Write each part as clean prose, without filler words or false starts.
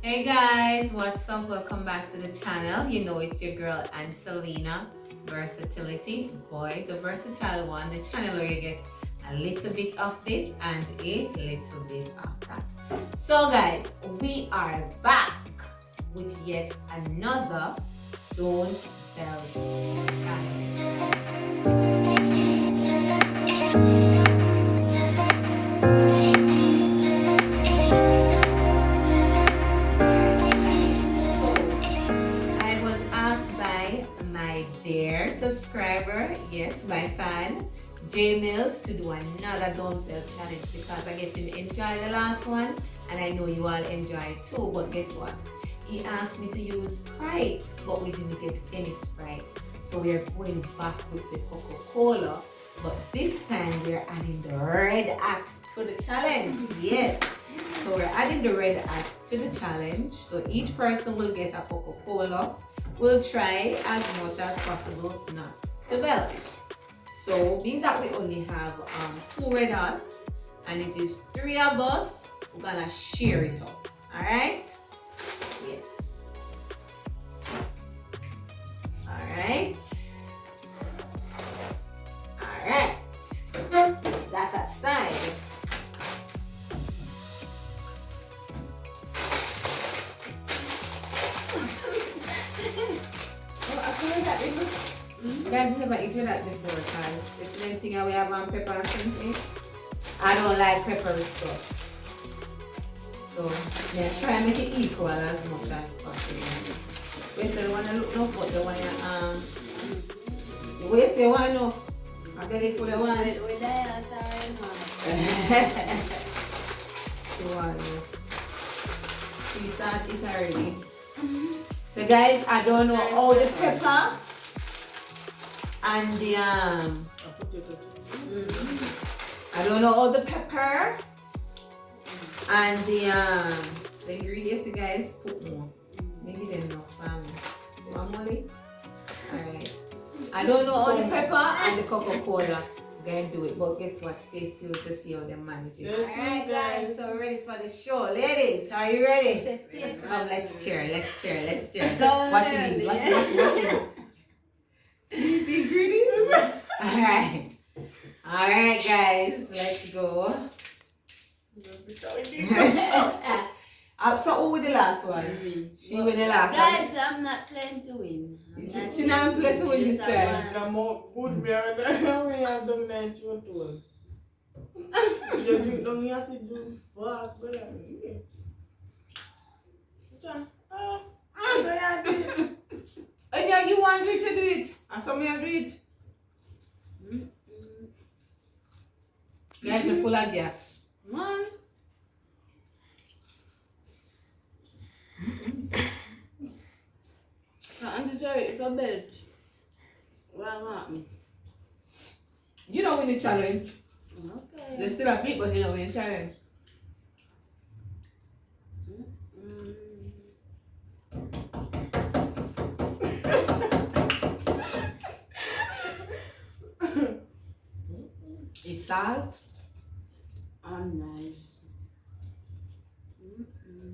Hey guys, what's up? Welcome back to the channel. You know it's your girl Ancelena, Versatility. Boy, the versatile one, the channel where you get a little bit of this and a little bit of that. So guys, we are back with yet another Don't Belch challenge. I was asked by my dear subscriber, yes, my fan, J Mills, to do another Don't Tell challenge because I get to enjoy the last one and I know you all enjoy it too. But guess what? He asked me to use Sprite, but we didn't get any Sprite. So we are going back with the Coca-Cola, but this time we're adding the red hat to the challenge. Yes. So we're adding the red hat to the challenge. So each person will get a Coca-Cola. We'll try as much as possible not to belch. So being that we only have 2 red hats and it is 3 of us, we're gonna share it up. Alright? Yes. Alright. Alright. That aside. I've never eaten that before because it's the thing we have on pepper and something. I don't like peppery stuff. So yeah, try and make it equal as much as possible. We say one look enough, but the one we say one enough. I get it for the one. She want enough. She started already. So guys, I don't know all the pepper and the I don't know all the pepper and the ingredients. You guys put more. Maybe they're not family. You want money? Alright. I don't know all the pepper and the Coca-Cola. Gonna do it, but guess what? Stay tuned to see how they manage it. Alright guys, so ready for the show. Ladies, are you ready? Let's cheer, let's cheer, let's cheer. Watch it, watch it. Cheesy ingredients. Alright. Alright guys, let's go. So who with the last one? She with the last one. Guys, I'm not playing to win. She not playing to win this time. Come on, good bear. We have the night you told. You drink down here, see juice fast, but And yeah, you want me to do it? And so me to do it. Guys, you're full of gas. Man. I'm sorry if I belch. What happened? You don't win the challenge. Okay. There's still a fit, but you don't win the challenge. It's salt. Oh, nice.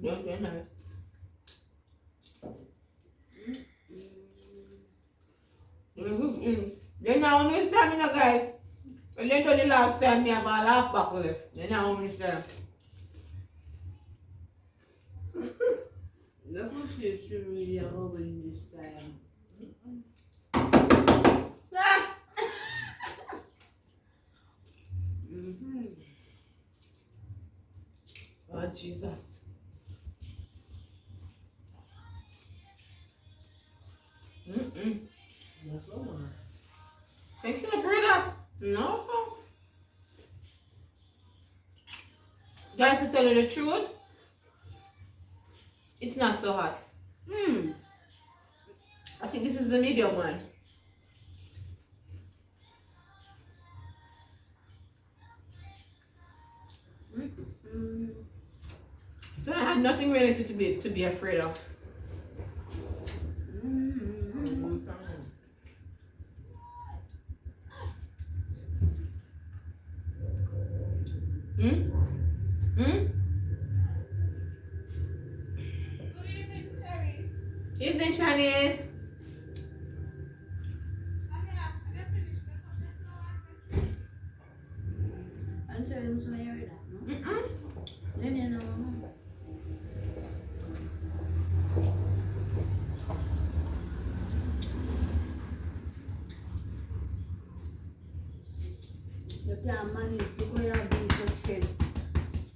Yes, very nice. Then now how many stamina, guys? And then to the last time, me have a half back left. Then now how many stamina? Look who she really are in this time. Oh, Jesus. That's no one. Thank you, brother. No. Guys, to tell you the truth, it's not so hot. I think this is the medium one. So I had nothing really to be afraid of. evening, Shanice. Ancelena muso na yun na, no? Yan yan na mama. You can't manage to go out in such case.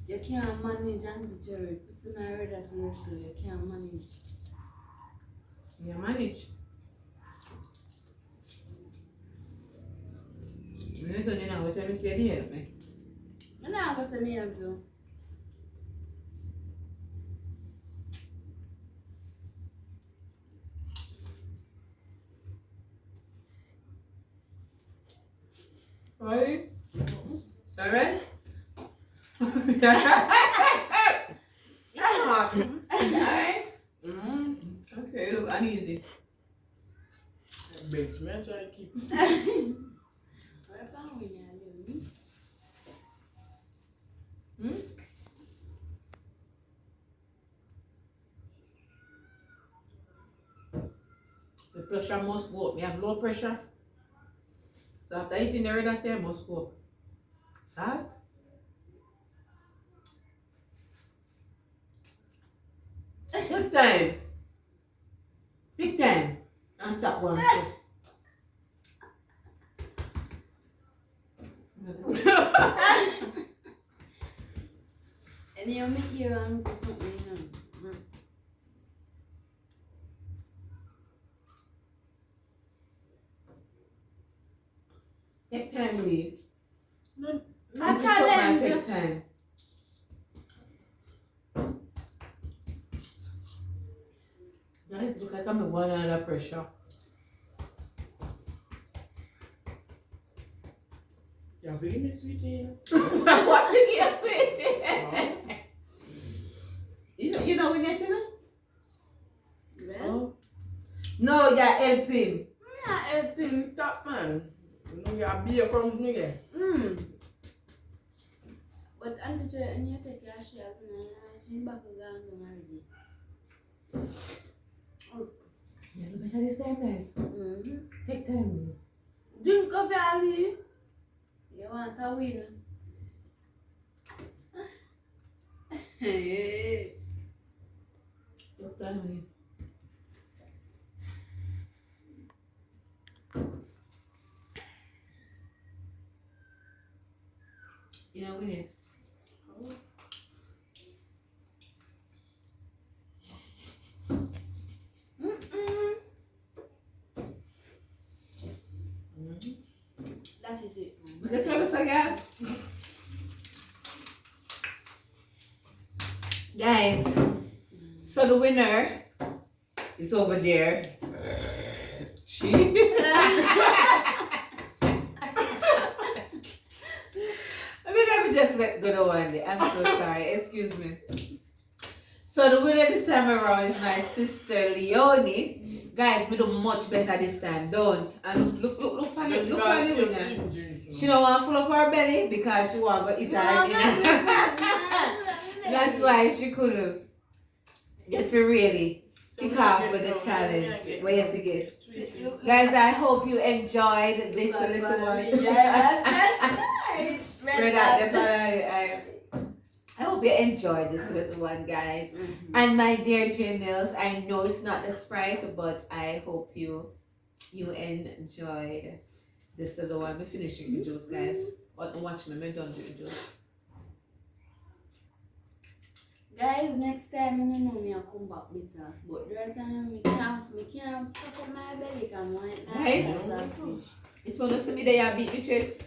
You can't manage and the jury. It's in my head that you so you can't manage. You manage. You don't know what I'm saying here, man. And I'm going to say me have you. Right? Alright? Alright? Okay, look uneasy. Belch, me try to keep. What about when you're doing? The pressure must go up. Me have low pressure. So after eating the red that I must go up. Salt. Big time. Big time. And stop one. And you make your own for something, you know. Take time, Lee. No, I Do something and challenge you. take time. Guys, look like I'm the one under pressure. you're feeling it, sweetie. What did you say? You know we get to know? Well, Oh, No, you're helping. yeah, everything. stop, man. You know, your beer comes me again. But Auntie Joy, and you take your share, and she's back again already. Yeah, look at this time, guys. Take time, Lee. Drink of Ali. You want to win? Hey. Take time, Lee. You know we need. That is it. Let's try this again. Guys, so the winner is over there. She. I mean, let me just let go to one day. I'm so sorry. Excuse me. So the winner this time around is my sister Leonie. Guys, we do much better this time. Don't. And look on it. Look on the winner. She don't want to fill up her belly because she want to eat her dinner. That's why she couldn't get to really kick off with the challenge. Where you forget. Guys, I hope you enjoyed this little one. Spread out the banana. I hope you enjoyed this little one, guys. And my dear J Mills, I know it's not the Sprite, but I hope you enjoyed this little one. I'm finishing the juice, guys. But watch me, I'm done with the juice. Guys, next time I know me I'll come back better. But right now me can't pack up my belly can white Right? fish. It's when you see me there, beat me chest.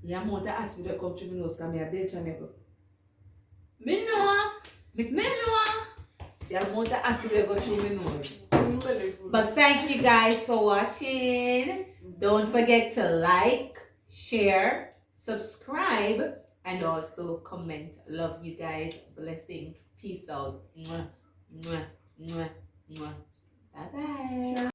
Yeah, I'm going to ask me to come to my nose because I Belch and I go. Me know. Yeah, I'm going to ask me to go through my nose. But thank you guys for watching. Don't forget to like, share, subscribe, and also comment. Love you guys. Blessings. Peace out. Mwah, mwah, mwah, mwah. Bye bye.